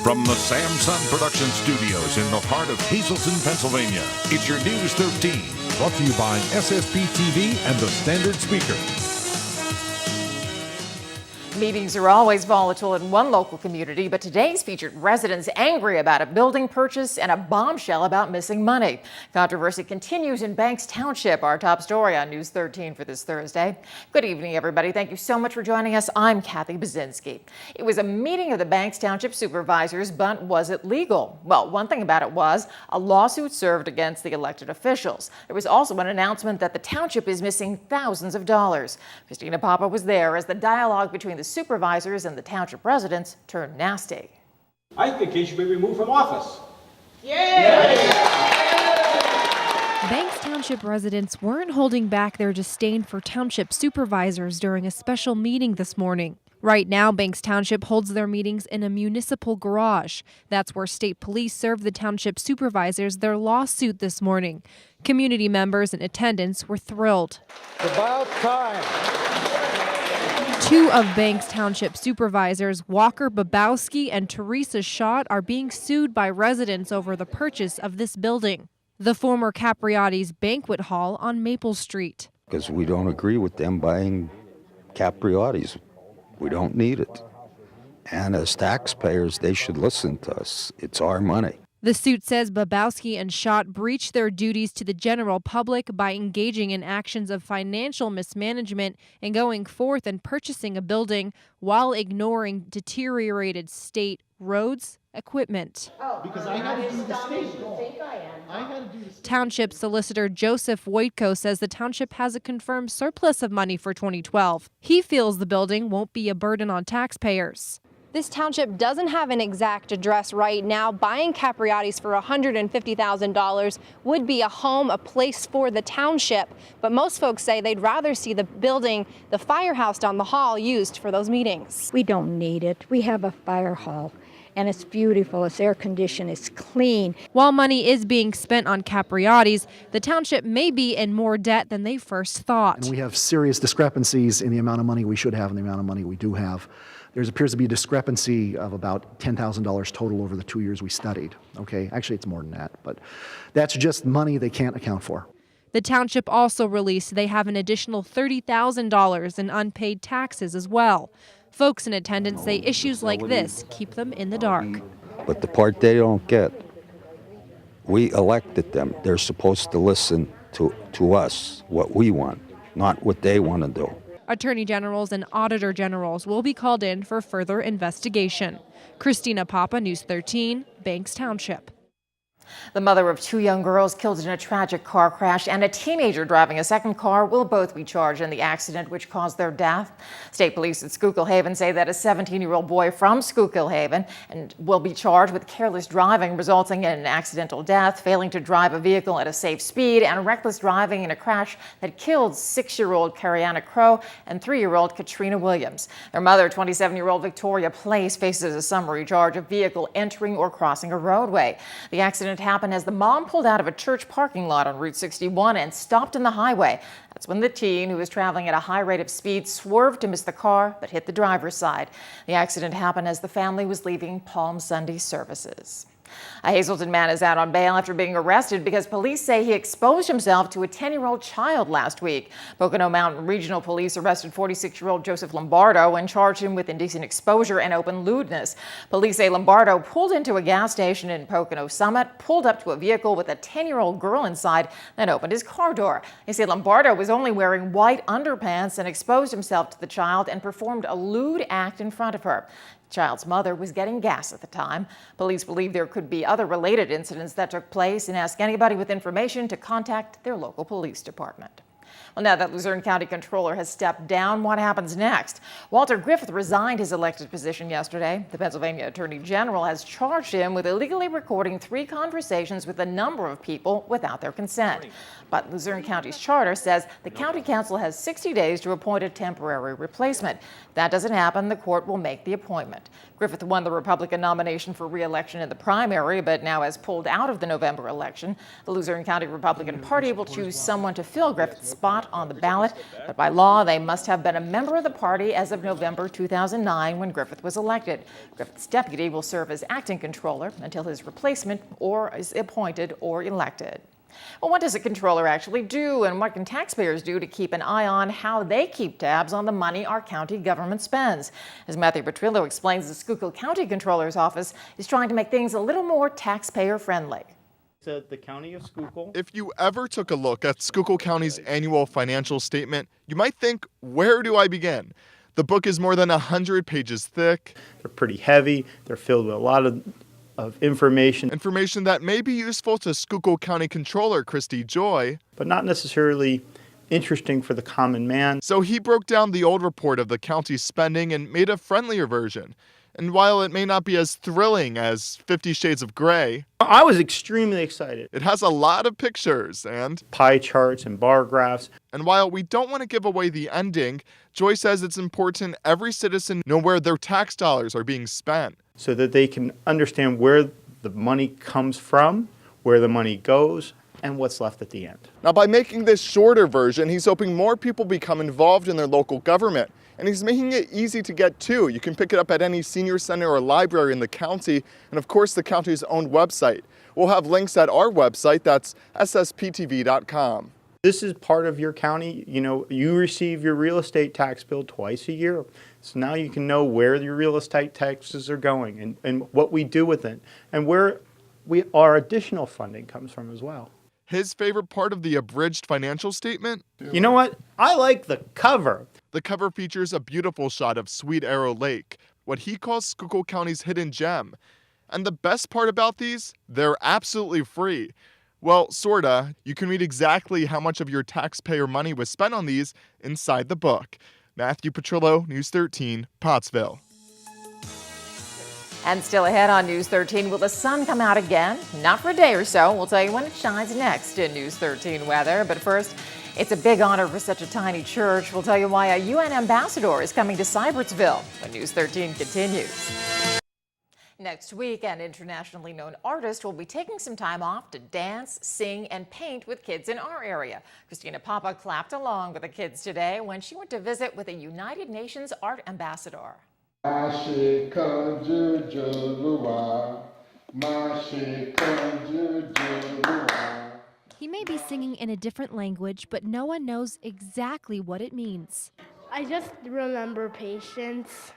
From the Samson Production Studios in the heart of Hazleton, Pennsylvania, it's your News 13. Brought to you by SSPTV and the Standard Speaker. Meetings are always volatile in one local community, but today's featured residents angry about a building purchase and a bombshell about missing money. Controversy continues in Banks Township. Our top story on News 13 for this Thursday. Good evening, everybody. Thank you so much for joining us. I'm Kathy Bazinski. It was a meeting of the Banks Township supervisors, but was it legal? Well, one thing about it was a lawsuit served against the elected officials. There was also an announcement that the township is missing thousands of dollars. Christina Papa was there as the dialogue between the supervisors and the township residents turned nasty. I think he should be removed from office. Yay! Banks Township residents weren't holding back their disdain for township supervisors during a special meeting this morning. Right now, Banks Township holds their meetings in a municipal garage. That's where state police served the township supervisors their lawsuit this morning. Community members in attendance were thrilled. About time. Two of Banks Township supervisors, Walker Babowski and Teresa Schott, are being sued by residents over the purchase of this building, the former Capriotti's banquet hall on Maple Street. Because we don't agree with them buying Capriotti's. We don't need it. And as taxpayers, they should listen to us. It's our money. The suit says Babowski and Schott breached their duties to the general public by engaging in actions of financial mismanagement and going forth and purchasing a building while ignoring deteriorated state roads, equipment. Because I had to do the state law. Township Solicitor Joseph Wojtko says the township has a confirmed surplus of money for 2012. He feels the building won't be a burden on taxpayers. This township doesn't have an exact address right now. Buying Capriotti's for $150,000 would be a home, a place for the township. But most folks say they'd rather see the building, the firehouse down the hall, used for those meetings. We don't need it. We have a fire hall, and it's beautiful. It's air conditioned. It's clean. While money is being spent on Capriotti's, the township may be in more debt than they first thought. And we have serious discrepancies in the amount of money we should have and the amount of money we do have. There appears to be a discrepancy of about $10,000 total over the 2 years we studied. Okay, actually it's more than that, but that's just money they can't account for. The township also released they have an additional $30,000 in unpaid taxes as well. Folks in attendance say issues like this keep them in the dark. But the part they don't get, we elected them. They're supposed to listen to us, what we want, not what they want to do. Attorney generals and auditor generals will be called in for further investigation. Christina Papa, News 13, Banks Township. The mother of two young girls killed in a tragic car crash and a teenager driving a second car will both be charged in the accident which caused their death. State police at Schuylkill Haven say that a 17-year-old boy from Schuylkill Haven will be charged with careless driving resulting in an accidental death, failing to drive a vehicle at a safe speed, and reckless driving in a crash that killed 6-year-old Cariana Crow and 3-year-old Katrina Williams. Their mother, 27-year-old Victoria Place, faces a summary charge of vehicle entering or crossing a roadway. The accident happened as the mom pulled out of a church parking lot on Route 61 and stopped on the highway. That's when the teen, who was traveling at a high rate of speed, swerved to miss the car but hit the driver's side. The accident happened as the family was leaving Palm Sunday services. A Hazleton man is out on bail after being arrested because police say he exposed himself to a 10-year-old child last week. Pocono Mountain Regional Police arrested 46-year-old Joseph Lombardo and charged him with indecent exposure and open lewdness. Police say Lombardo pulled into a gas station in Pocono Summit, pulled up to a vehicle with a 10-year-old girl inside, then opened his car door. They say Lombardo was only wearing white underpants and exposed himself to the child and performed a lewd act in front of her. The child's mother was getting gas at the time. Police believe there could be other related incidents that took place and ask anybody with information to contact their local police department. Well, now that Luzerne County Controller has stepped down, what happens next? Walter Griffith resigned his elected position yesterday. The Pennsylvania Attorney General has charged him with illegally recording 3 conversations with a number of people without their consent. But Luzerne County's charter says the county council has 60 days to appoint a temporary replacement. If that doesn't happen, the court will make the appointment. Griffith won the Republican nomination for re-election in the primary, but now has pulled out of the November election. The Luzerne County Republican Party will choose someone to fill Griffith's spot not on the ballot, but by law, they must have been a member of the party as of November 2009 when Griffith was elected. Griffith's deputy will serve as acting controller until his replacement is appointed or elected. Well, what does a controller actually do, and what can taxpayers do to keep an eye on how they keep tabs on the money our county government spends? As Matthew Petrillo explains, the Schuylkill County Controller's Office is trying to make things a little more taxpayer-friendly. The County of Schuylkill. If you ever took a look at Schuylkill County's annual financial statement, you might think, where do I begin? The book is more than 100 pages thick. They're pretty heavy. They're filled with a lot of information. Information that may be useful to Schuylkill County Controller Christy Joy, but not necessarily interesting for the common man. So he broke down the old report of the county's spending and made a friendlier version. And while it may not be as thrilling as 50 Shades of Grey, I was extremely excited. It has a lot of pictures and pie charts and bar graphs. And while we don't want to give away the ending, Joy says it's important every citizen know where their tax dollars are being spent, so that they can understand where the money comes from, where the money goes, and what's left at the end. Now, by making this shorter version, he's hoping more people become involved in their local government. And he's making it easy to get to. You can pick it up at any senior center or library in the county, and of course the county's own website. We'll have links at our website, that's SSPTV.com. This is part of your county. You know, you receive your real estate tax bill twice a year. So now you can know where your real estate taxes are going and what we do with it, and where our additional funding comes from as well. His favorite part of the abridged financial statement? You know what? I like the cover. The cover features a beautiful shot of Sweet Arrow Lake, what he calls Schuylkill County's hidden gem. And the best part about these? They're absolutely free. Well, sorta. You can read exactly how much of your taxpayer money was spent on these inside the book. Matthew Petrillo, News 13, Pottsville. And still ahead on News 13, will the sun come out again? Not for a day or so. We'll tell you when it shines next in News 13 weather. But first, it's a big honor for such a tiny church. We'll tell you why a UN ambassador is coming to Sybertsville when News 13 continues. Next week, an internationally known artist will be taking some time off to dance, sing, and paint with kids in our area. Christina Papa clapped along with the kids today when she went to visit with a United Nations art ambassador. He may be singing in a different language, but no one knows exactly what it means. I just remember patience.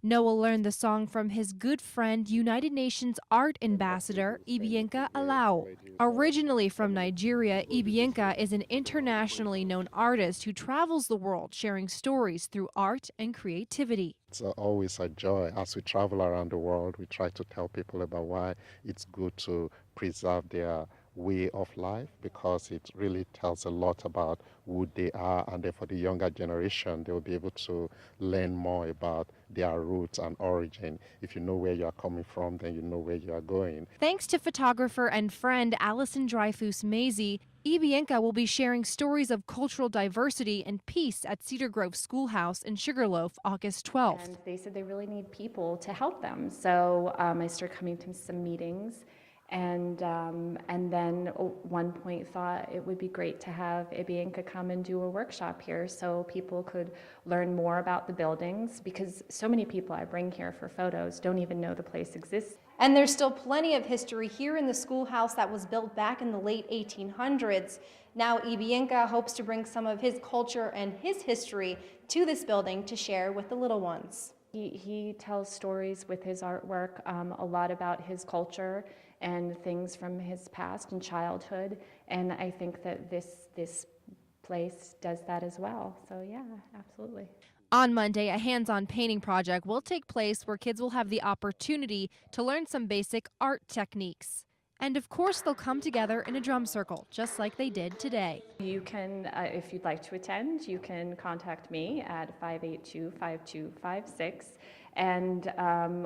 Noah learned the song from his good friend, United Nations art ambassador, Ibienka Alao. Originally from Nigeria, Ibienka is an internationally known artist who travels the world sharing stories through art and creativity. It's always a joy. As we travel around the world, we try to tell people about why it's good to preserve their way of life, because it really tells a lot about who they are, and then for the younger generation, they will be able to learn more about their roots and origin. If you know where you are coming from, then you know where you are going. Thanks to photographer and friend Alison Dreyfus-Mazie, Ibienka will be sharing stories of cultural diversity and peace at Cedar Grove Schoolhouse in Sugarloaf, August 12th. And they said they really need people to help them. So I started coming to some meetings, and then at one point thought it would be great to have Ibienka come and do a workshop here so people could learn more about the buildings, because so many people I bring here for photos don't even know the place exists. And there's still plenty of history here in the schoolhouse that was built back in the late 1800s. Now Ibienka hopes to bring some of his culture and his history to this building to share with the little ones. He tells stories with his artwork, a lot about his culture and things from his past and childhood, and I think that this place does that as well. So yeah, absolutely. On Monday, a hands-on painting project will take place where kids will have the opportunity to learn some basic art techniques. And of course, they'll come together in a drum circle, just like they did today. You can, if you'd like to attend, you can contact me at 582-5256, and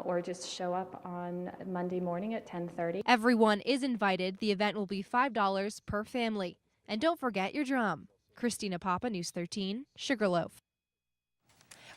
or just show up on Monday morning at 10:30. Everyone is invited. The event will be $5 per family. And don't forget your drum. Christina Papa, News 13, Sugarloaf.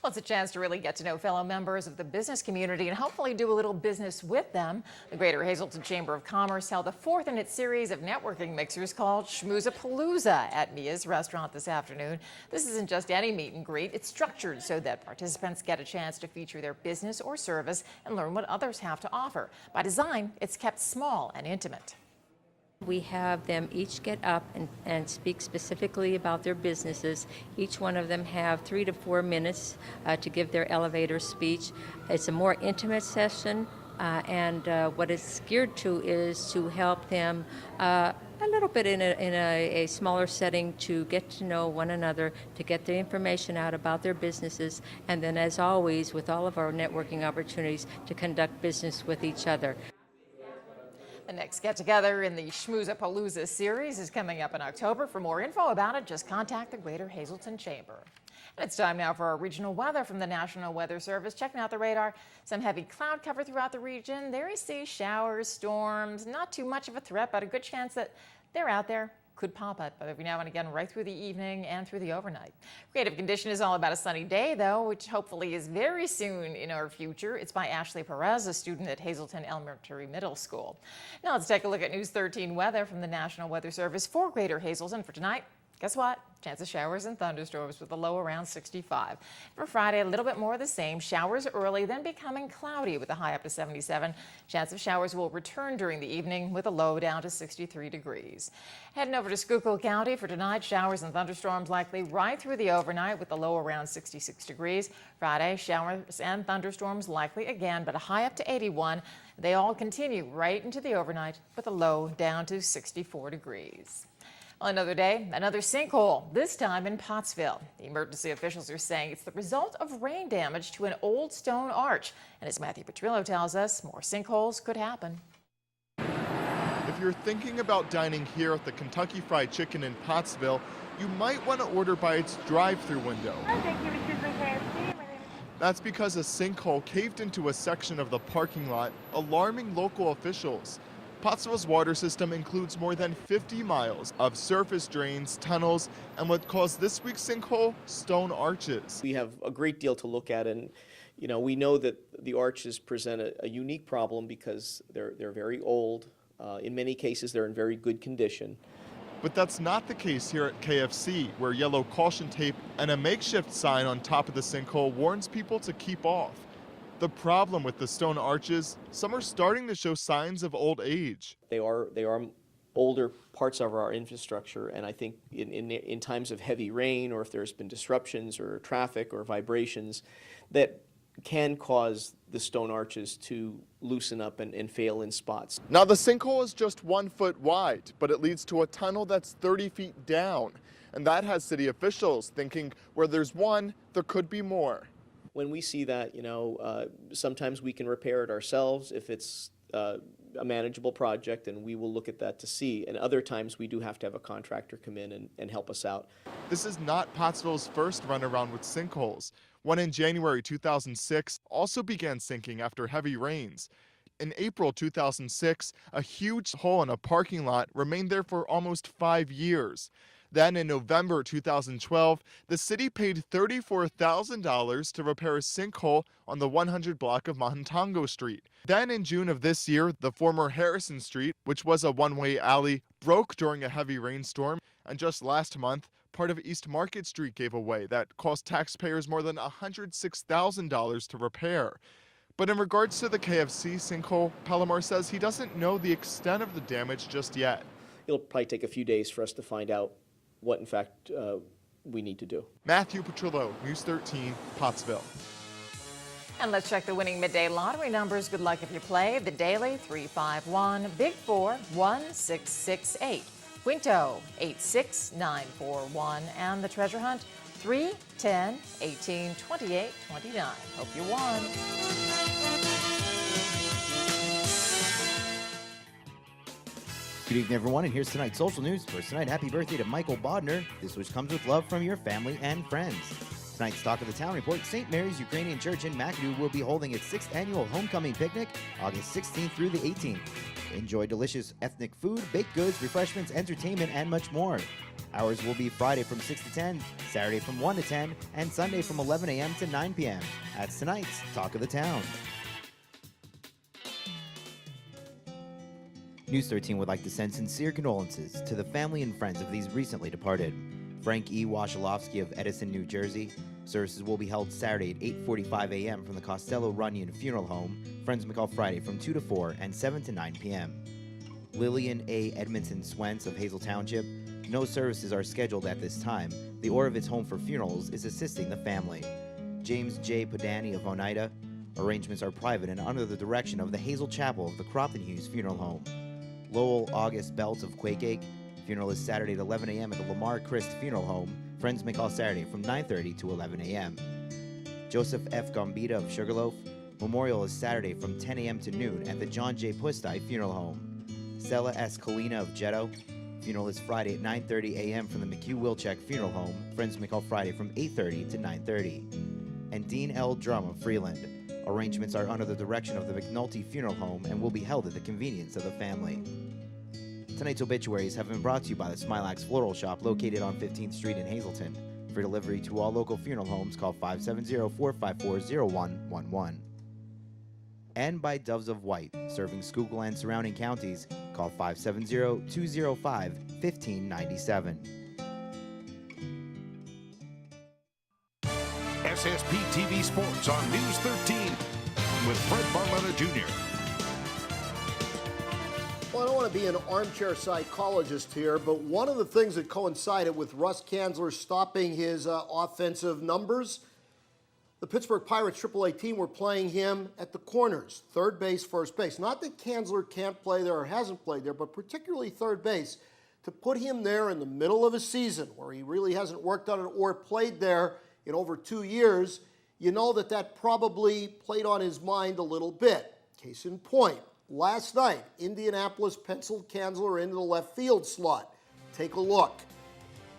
Well, it's a chance to really get to know fellow members of the business community and hopefully do a little business with them. The Greater Hazleton Chamber of Commerce held the fourth in its series of networking mixers called Schmoozapalooza at Mia's restaurant this afternoon. This isn't just any meet and greet. It's structured so that participants get a chance to feature their business or service and learn what others have to offer. By design, it's kept small and intimate. We have them each get up and speak specifically about their businesses. Each one of them have 3 to 4 minutes to give their elevator speech. It's a more intimate session, and what it's geared to is to help them a little bit in a smaller setting to get to know one another, to get the information out about their businesses, and then, as always, with all of our networking opportunities, to conduct business with each other. The next get-together in the Schmoozapalooza series is coming up in October. For more info about it, just contact the Greater Hazleton Chamber. And it's time now for our regional weather from the National Weather Service. Checking out the radar, some heavy cloud cover throughout the region. There you see showers, storms, not too much of a threat, but a good chance that they're out there. Could pop up every now and again right through the evening and through the overnight. Creative Condition is all about a sunny day, though, which hopefully is very soon in our future. It's by Ashley Perez, a student at Hazleton Elementary Middle School. Now let's take a look at News 13 weather from the National Weather Service for Greater Hazleton for tonight. Guess what? Chance of showers and thunderstorms with a low around 65. For Friday, a little bit more of the same. Showers early, then becoming cloudy with a high up to 77. Chance of showers will return during the evening with a low down to 63 degrees. Heading over to Schuylkill County for tonight, showers and thunderstorms likely right through the overnight with a low around 66 degrees. Friday, showers and thunderstorms likely again, but a high up to 81. They all continue right into the overnight with a low down to 64 degrees. Another day, another sinkhole, this time in Pottsville. The emergency officials are saying it's the result of rain damage to an old stone arch. And as Matthew Petrillo tells us, more sinkholes could happen. If you're thinking about dining here at the Kentucky Fried Chicken in Pottsville, you might want to order by its drive-through window. That's because a sinkhole caved into a section of the parking lot, alarming local officials. Pottsville's water system includes more than 50 miles of surface drains, tunnels, and what caused this week's sinkhole, stone arches. We have a great deal to look at, and we know that the arches present a unique problem because they're very old. In many cases, they're in very good condition. But that's not the case here at KFC, where yellow caution tape and a makeshift sign on top of the sinkhole warns people to keep off. The problem with the stone arches, some are starting to show signs of old age. They are older parts of our infrastructure, and I think in times of heavy rain, or if there's been disruptions or traffic or vibrations, that can cause the stone arches to loosen up and fail in spots. Now the sinkhole is just 1 foot wide, but it leads to a tunnel that's 30 feet down. And that has city officials thinking where there's one, there could be more. When we see that, sometimes we can repair it ourselves if it's a manageable project, and we will look at that to see. And other times we do have to have a contractor come in and help us out. This is not Pottsville's first runaround with sinkholes. One in January 2006 also began sinking after heavy rains. In April 2006, a huge hole in a parking lot remained there for almost 5 years. Then in November 2012, the city paid $34,000 to repair a sinkhole on the 100 block of Montongo Street. Then in June of this year, the former Harrison Street, which was a one-way alley, broke during a heavy rainstorm. And just last month, part of East Market Street gave away that cost taxpayers more than $106,000 to repair. But in regards to the KFC sinkhole, Palomar says he doesn't know the extent of the damage just yet. It'll probably take a few days for us to find out what, in fact, we need to do. Matthew Petrillo, News 13, Pottsville. And let's check the winning midday lottery numbers. Good luck if you play. The daily 351, Big 4 1668, Quinto 86941, and the treasure hunt 3, 10, 18, 28, 29. Hope you won. Good evening, everyone, and here's tonight's social news. First tonight, happy birthday to Michael Bodner. This wish comes with love from your family and friends. tonight's Talk of the Town report, St. Mary's Ukrainian Church in McAdoo will be holding its 6th annual homecoming picnic August 16th through the 18th. Enjoy delicious ethnic food, baked goods, refreshments, entertainment, and much more. Hours will be Friday from 6 to 10, Saturday from 1 to 10, and Sunday from 11 a.m. to 9 p.m. That's tonight's Talk of the Town. News 13 would like to send sincere condolences to the family and friends of these recently departed. Frank E. Washilowski of Edison, New Jersey. Services will be held Saturday at 8:45 a.m. from the Costello Runyon Funeral Home. Friends may call Friday from 2 to 4 and 7 to 9 p.m. Lillian A. Edmondson Swentz of Hazel Township. No services are scheduled at this time. The Orovitz Home for Funerals is assisting the family. James J. Podani of Oneida. Arrangements are private and under the direction of the Hazel Chapel of the Cropton Hughes Funeral Home. Lowell August Belt of Quakeake. Funeral is Saturday at 11 a.m. at the Lamar Christ Funeral Home. Friends may call Saturday from 9:30 to 11 a.m. Joseph F. Gambita of Sugarloaf. Memorial is Saturday from 10 a.m. to noon at the John J. Pustai Funeral Home. Stella S. Colina of Jetto. Funeral is Friday at 9:30 a.m. from the McHugh-Wilczek Funeral Home. Friends may call Friday from 8:30 to 9:30. And Dean L. Drum of Freeland. Arrangements are under the direction of the McNulty Funeral Home and will be held at the convenience of the family. Tonight's obituaries have been brought to you by the Smilax Floral Shop located on 15th Street in Hazleton. For delivery to all local funeral homes, call 570-454-0111. And by Doves of White, serving Schuylkill and surrounding counties, call 570-205-1597. SSPTV Sports on News 13 with Fred Barletta Jr. Well, I don't want to be an armchair psychologist here, but one of the things that coincided with Russ Kanzler stopping his offensive numbers, the Pittsburgh Pirates AAA team were playing him at the corners, third base, first base. Not that Kanzler can't play there or hasn't played there, but particularly third base. To put him there in the middle of a season where he really hasn't worked on it or played there in over 2 years, you know that probably played on his mind a little bit. Case in point, last night, Indianapolis penciled Kanzler into the left field slot. Take a look.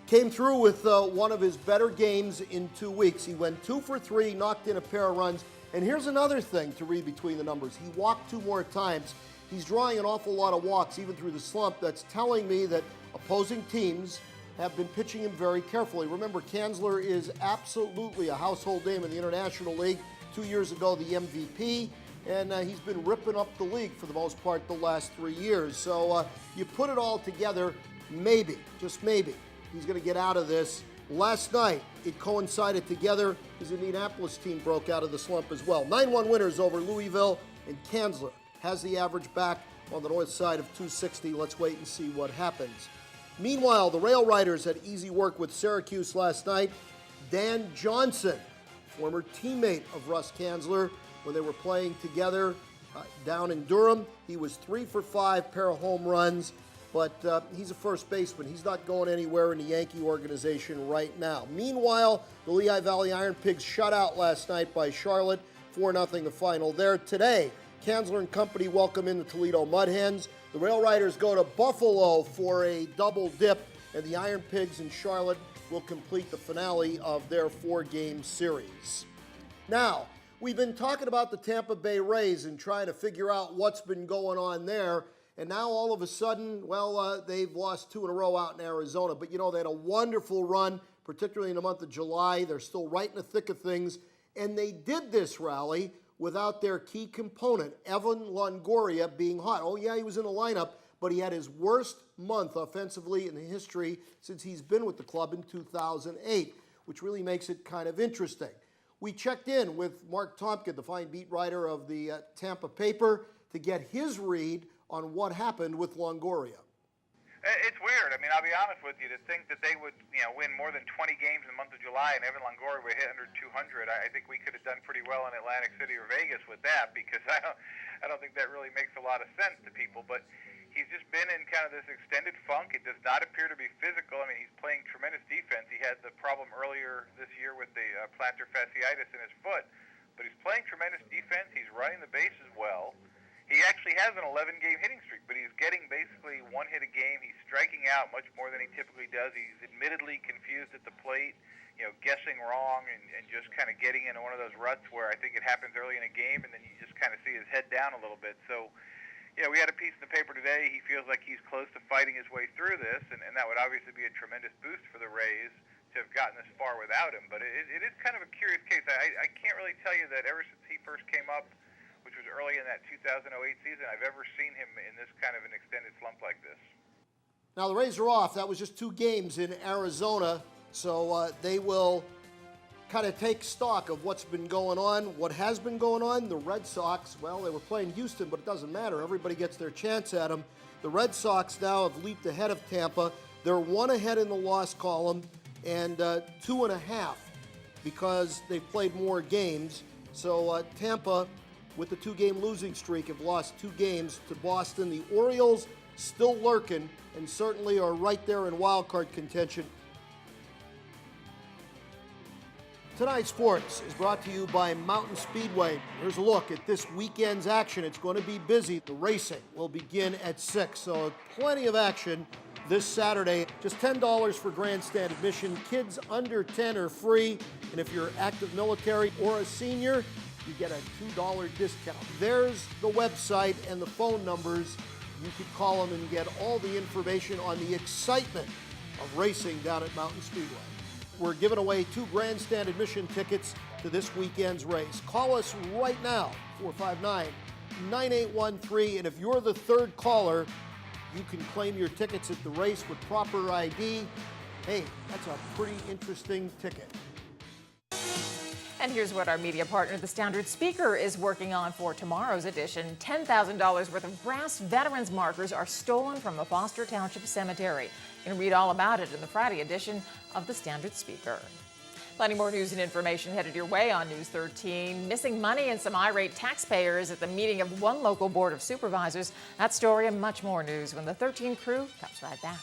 Came through with one of his better games in 2 weeks. He went 2 for 3, knocked in a pair of runs. And here's another thing to read between the numbers. He walked 2 more times. He's drawing an awful lot of walks even through the slump. That's telling me that opposing teams have been pitching him very carefully. Remember, Kanzler is absolutely a household name in the International League. 2 years ago, the MVP. And he's been ripping up the league for the most part the last 3 years. So you put it all together, maybe, just maybe, he's going to get out of this. Last night, it coincided together. His Indianapolis team broke out of the slump as well. 9-1 winners over Louisville, and Kanzler has the average back on the north side of 260. Let's wait and see what happens. Meanwhile, the Rail Riders had easy work with Syracuse last night. Dan Johnson, former teammate of Russ Kanzler, when they were playing together down in Durham. He was 3 for 5, pair of home runs, but he's a first baseman. He's not going anywhere in the Yankee organization right now. Meanwhile, the Lehigh Valley Iron Pigs shut out last night by Charlotte, 4-0 the final there. Today, Kanzler and company welcome in the Toledo Mud Hens. The Rail Riders go to Buffalo for a double dip, and the Iron Pigs in Charlotte will complete the finale of their 4-game series. Now, we've been talking about the Tampa Bay Rays and trying to figure out what's been going on there. And now all of a sudden, well, they've lost 2 in a row out in Arizona. But, you know, they had a wonderful run, particularly in the month of July. They're still right in the thick of things. And they did this rally without their key component, Evan Longoria, being hot. Oh, yeah, he was in the lineup, but he had his worst month offensively in history since he's been with the club in 2008, which really makes it kind of interesting. We checked in with Mark Tompkin, the fine beat writer of the Tampa paper, to get his read on what happened with Longoria. It's weird. I mean, I'll be honest with you. To think that they would, win more than 20 games in the month of July and Evan Longoria would hit under 200, I think we could have done pretty well in Atlantic City or Vegas with that, because I don't think that really makes a lot of sense to people. But he's just been in kind of this extended funk. It does not appear to be physical. I mean, he's playing tremendous defense. He had the problem earlier this year with the plantar fasciitis in his foot, but he's playing tremendous defense. He's running the bases well. He actually has an 11-game hitting streak, but he's getting basically 1 hit a game. He's striking out much more than he typically does. He's admittedly confused at the plate. guessing wrong and just kind of getting into one of those ruts where I think it happens early in a game and then you just kind of see his head down a little bit. So, we had a piece in the paper today. He feels like he's close to fighting his way through this, and that would obviously be a tremendous boost for the Rays to have gotten this far without him. But it is kind of a curious case. I can't really tell you that ever since he first came up, which was early in that 2008 season, I've ever seen him in this kind of an extended slump like this. Now the Rays are off. That was just 2 games in Arizona, so they will kind of take stock of what's been going on. What has been going on, the Red Sox, well, they were playing Houston, but it doesn't matter. Everybody gets their chance at them. The Red Sox now have leaped ahead of Tampa. They're 1 ahead in the loss column and 2.5 because they've played more games. So Tampa, with the 2-game losing streak, have lost 2 games to Boston. The Orioles still lurking and certainly are right there in wild card contention. Tonight's sports is brought to you by Mountain Speedway. Here's a look at this weekend's action. It's going to be busy. The racing will begin at 6, so plenty of action this Saturday. Just $10 for grandstand admission. Kids under 10 are free, and if you're active military or a senior, you get a $2 discount. There's the website and the phone numbers. You could call them and get all the information on the excitement of racing down at Mountain Speedway. We're giving away 2 grandstand admission tickets to this weekend's race. Call us right now, 459-9813, and if you're the 3rd caller, you can claim your tickets at the race with proper ID. Hey, that's a pretty interesting ticket. And here's what our media partner, the Standard Speaker, is working on for tomorrow's edition. $10,000 worth of brass veterans markers are stolen from a Foster Township cemetery. You can read all about it in the Friday edition of the Standard Speaker. Plenty more news and information headed your way on News 13. Missing money and some irate taxpayers at the meeting of one local board of supervisors. That story and much more news when the 13 crew comes right back.